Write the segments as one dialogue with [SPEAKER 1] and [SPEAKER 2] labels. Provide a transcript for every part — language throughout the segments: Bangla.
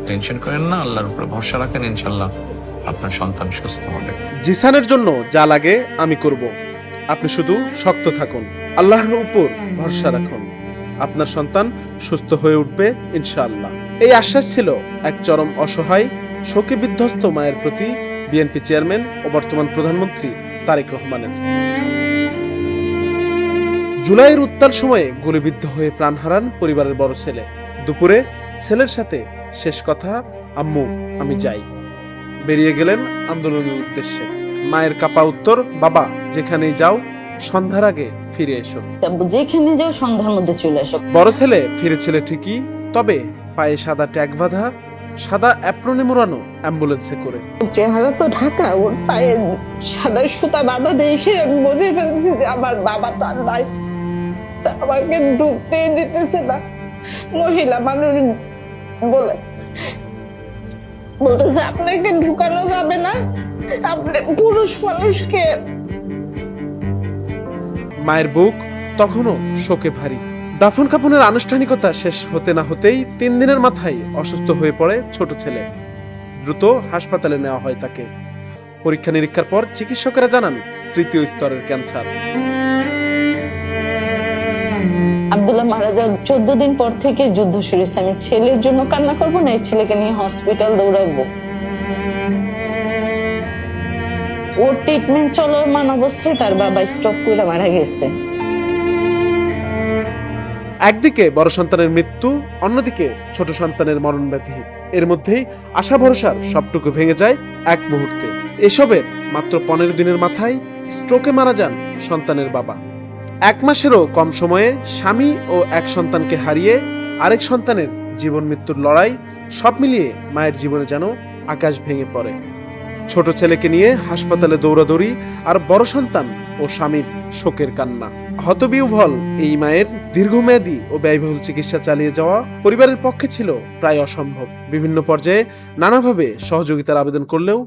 [SPEAKER 1] টেনশন করেন না, আল্লাহর উপরে ভরসা রাখেন, ইনশাল্লাহ আপনার সন্তান সুস্থ হবে।
[SPEAKER 2] জিসানের জন্য যা লাগে আমি করব, আপনি শুধু শক্ত থাকুন, আল্লাহর উপর ভরসা রাখুন, আপনার সন্তান সুস্থ হয়ে উঠবে ইনশাআল্লাহ। এই আশ্বাস ছিল এক চরম অসহায় শোকে বিধ্বস্ত মায়ের প্রতি বিএনপি চেয়ারম্যান ও বর্তমান প্রধানমন্ত্রী তারেক রহমানের। জুলাইয়ের উত্তাল সময়ে গুলিবিদ্ধ হয়ে প্রাণ হারান পরিবারের বড় ছেলে। দুপুরে ছেলের সাথে শেষ কথা, আম্মু আমি যাই। বেরিয়ে গেলেন আন্দোলনের উদ্দেশ্যে। মায়ের কাপা উত্তর, বাবা যেখানেই যাও সন্ধ্যার আগে ফিরে এসো।
[SPEAKER 3] যেখানে যাও সন্ধ্যার মধ্যে চলে এসো।
[SPEAKER 2] বড় ছেলে ফিরেছিল ঠিকই, তবে পায়ে সাদা ট্যাগ বাঁধা, সাদা অ্যাপ্রনে মোড়ানো অ্যাম্বুলেন্সে করে।
[SPEAKER 4] চেহারা তো ঢাকা, ওর পায়ে সাদা সুতা বাঁধা দেখে আমি বুঝে ফেলছি যে আমার বাবা তার নাই। আমাকে ঢুকতেই দিতেছে না। মহিলা মানুষ বলতেছে আপনাকে ঢুকানো যাবে না, আপনি পুরুষ মানুষকে।
[SPEAKER 2] মায়ের বুক তখনও শোকে ভারী। দাফন কাফনের আনুষ্ঠানিকতা শেষ হতে না হতেই 3 দিনের মাথায় অসুস্থ হয়ে পড়ে ছোট ছেলে। দ্রুত হাসপাতালে নেওয়া হয় তাকে। পরীক্ষা নিরীক্ষার পর চিকিৎসকেরা জানান 3য় স্তরের ক্যান্সার।
[SPEAKER 3] আব্দুল্লাহ মারা যাওয়ার 14 দিন পর থেকে যুদ্ধ শুরু হয়েছে। আমি ছেলের জন্য কান্না করবো না, এই ছেলেকে নিয়ে হসপিটাল দৌড়াবো। ওর ট্রিটমেন্ট চলমান অবস্থায় তার বাবা স্ট্রোক করে মারা গেছে।
[SPEAKER 2] একদিকে বড় সন্তানের মৃত্যু, অন্যদিকে ছোট সন্তানের মরণ ব্যাধি। এর মধ্যেই আশা ভরসার সবটুকু ভেঙে যায় এক মুহূর্তে। এসবের মাত্র 15 দিনের মাথায় স্ট্রোকে মারা যান সন্তানের বাবা। 1 মাসেরও কম সময়ে স্বামী ও এক সন্তানকে হারিয়ে আরেক সন্তানের জীবন মৃত্যুর লড়াই, সব মিলিয়ে মায়ের জীবনে যেন আকাশ ভেঙে পড়ে। ছোট ছেলেকে নিয়ে হাসপাতালে দৌড়াদৌড়ি আর বড় সন্তান ও স্বামীর শোকের কান্না। হতবিহ্বল এই মায়ের দীর্ঘমেয়াদী ও ব্যয়বহুল চিকিৎসা চালিয়ে যাওয়া পরিবারের পক্ষে ছিল প্রায় অসম্ভব। বিভিন্ন পর্যায়ে নানাভাবে সহযোগিতার আবেদন করলেও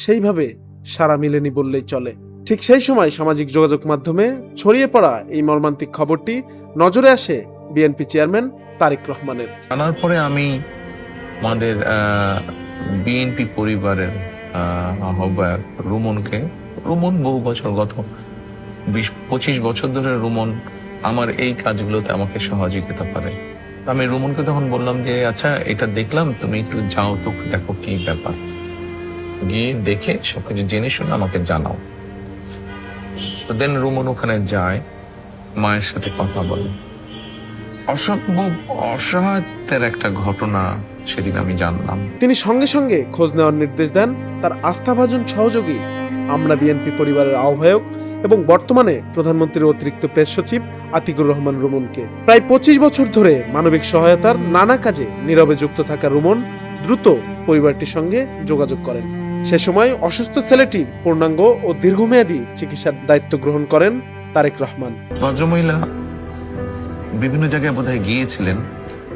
[SPEAKER 2] সেইভাবে সাড়া মেলেনি বললেই চলে। ঠিক সেই সময় সামাজিক যোগাযোগ মাধ্যমে ছড়িয়ে পড়া এই মর্মান্তিক খবরটি নজরে আসে বিএনপি চেয়ারম্যান তারেক রহমানের।
[SPEAKER 1] জানার পরে আমি আমাদের বিএনপি পরিবারের আহ্বায়ক রুমন বহু বছর, গত 20-25 বছর ধরে রুমন আমার এই কাজগুলোতে আমাকে সহযোগিতা করে। আমি রুমনকে তখন বললাম যে আচ্ছা এটা দেখলাম, তুমি একটু যাও তো, দেখো কি ব্যাপার, গিয়ে দেখে সবকিছু জেনে শুনে আমাকে জানাও। তো দেন রুমন ওখানে যায়, মায়ের সাথে কথা বলে। অসম্ভব অসহায়তার একটা ঘটনা সেদিন আমি জানলাম।
[SPEAKER 2] তিনি সঙ্গে সঙ্গে খোঁজ নেওয়ার নির্দেশ দেন তার আস্থাভাজন সহযোগী আমরা বিএনপি পরিবারের আহ্বায়ক এবং বর্তমানে প্রধানমন্ত্রীর অতিরিক্ত প্রেস সচিব আতিকুর রহমান রুমনকে। প্রায় 25 বছর ধরে মানবিক সহায়তার নানা কাজে নীরবে যুক্ত থাকা রুমন দ্রুত পরিবারটির সঙ্গে যোগাযোগ করেন। সে সময় অসুস্থ ছেলেটির পূর্ণাঙ্গ ও দীর্ঘমেয়াদী চিকিৎসার দায়িত্ব গ্রহণ করেন তারেক রহমান।
[SPEAKER 1] ভদ্রমহিলা বিভিন্ন জায়গায় বোধহয় গিয়েছিলেন,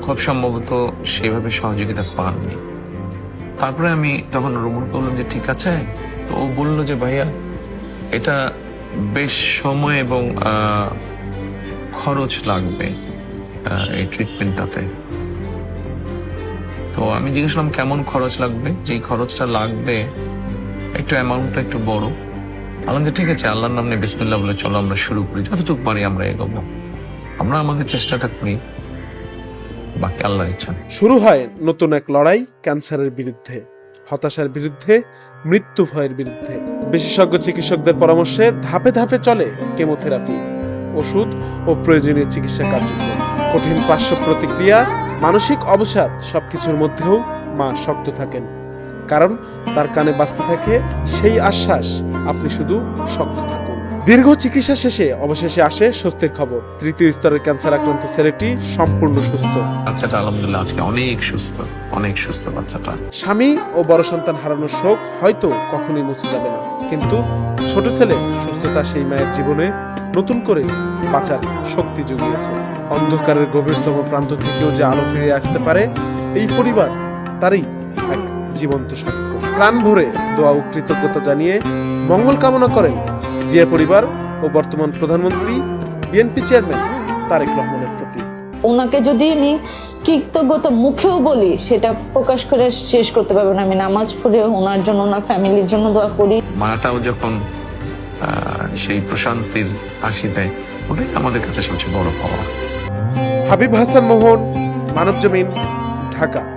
[SPEAKER 1] খুব সম্ভবত সেভাবে সহযোগিতা পাননি। তারপরে আমি তখন রুমনকে বললাম যে ঠিক আছে। তো ও বললো যে ভাইয়া এটা বেশ সময় এবং খরচ লাগবে এই ট্রিটমেন্টটাতে। তো আমি জিজ্ঞেস করলাম কেমন খরচ লাগবে, যেই খরচটা লাগবে একটু অ্যামাউন্টটা একটু বড়। বললাম যে ঠিক আছে, আল্লাহর নাম নিয়ে বিসমিল্লাহ বলে চলো আমরা শুরু করি, যতটুকু পারি আমরা এগোবো, আমরা আমাদের চেষ্টাটা করি, বাকি আল্লাহর ইচ্ছা।
[SPEAKER 2] শুরু হয় নতুন এক লড়াই, ক্যান্সারের বিরুদ্ধে, হতাশার বিরুদ্ধে, মৃত্যু ভয়ের বিরুদ্ধে। বিশেষজ্ঞ চিকিৎসকদের পরামর্শে ধাপে ধাপে চলে কেমোথেরাপি, ওষুধ ও প্রয়োজনীয় চিকিৎসা কার্যক্রম। কঠিন পার্শ্ব প্রতিক্রিয়া, মানসিক অবসাদ সবকিছুর মধ্যেও মা শক্ত থাকেন, কারণ তার কানে বাজতে থাকে সেই আশ্বাস, আপনি শুধু শক্ত থাকুন। দীর্ঘ চিকিৎসা শেষে অবশেষে আসে স্বস্তির খবর, 3য় স্তরের ক্যান্সার আক্রান্ত ছেলেটি সম্পূর্ণ সুস্থ।
[SPEAKER 1] বাচ্চাটা আলহামদুলিল্লাহ আজকে অনেক সুস্থ বাচ্চাটা।
[SPEAKER 2] স্বামী ও বড় সন্তান হারানোর শোক হয়তো কখনোই মুছে যাবে না, কিন্তু ছোট ছেলের সুস্থতা সেই মায়ের জীবনে নতুন করে বাঁচার শক্তি জুগিয়েছে। অন্ধকারের গভীরতম প্রান্ত থেকেও যে আলো ফিরে আসতে পারে, এই পরিবার তারই এক জীবন্ত সাক্ষ্য। প্রাণ ভরে দোয়া ও কৃতজ্ঞতা জানিয়ে মঙ্গল কামনা করেন জিয়া পরিবার ও বর্তমান প্রধানমন্ত্রী বিএনপি চেয়ারম্যান তারেক রহমানের প্রতি।
[SPEAKER 3] ওনাকে যদি আমি কৃতজ্ঞতা মুখেও বলি সেটা প্রকাশ করে শেষ করতে পারবো না। আমি নামাজ পড়ে ওনার জন্য, ওনার ফ্যামিলির জন্য দোয়া করি।
[SPEAKER 1] মাটাও যখন সেই প্রশান্তির হাসি দেয়, ওটাই আমাদের কাছে সবচেয়ে বড় পাওয়া।
[SPEAKER 2] হাবিব হাসান মোহন, মানবজমিন, ঢাকা।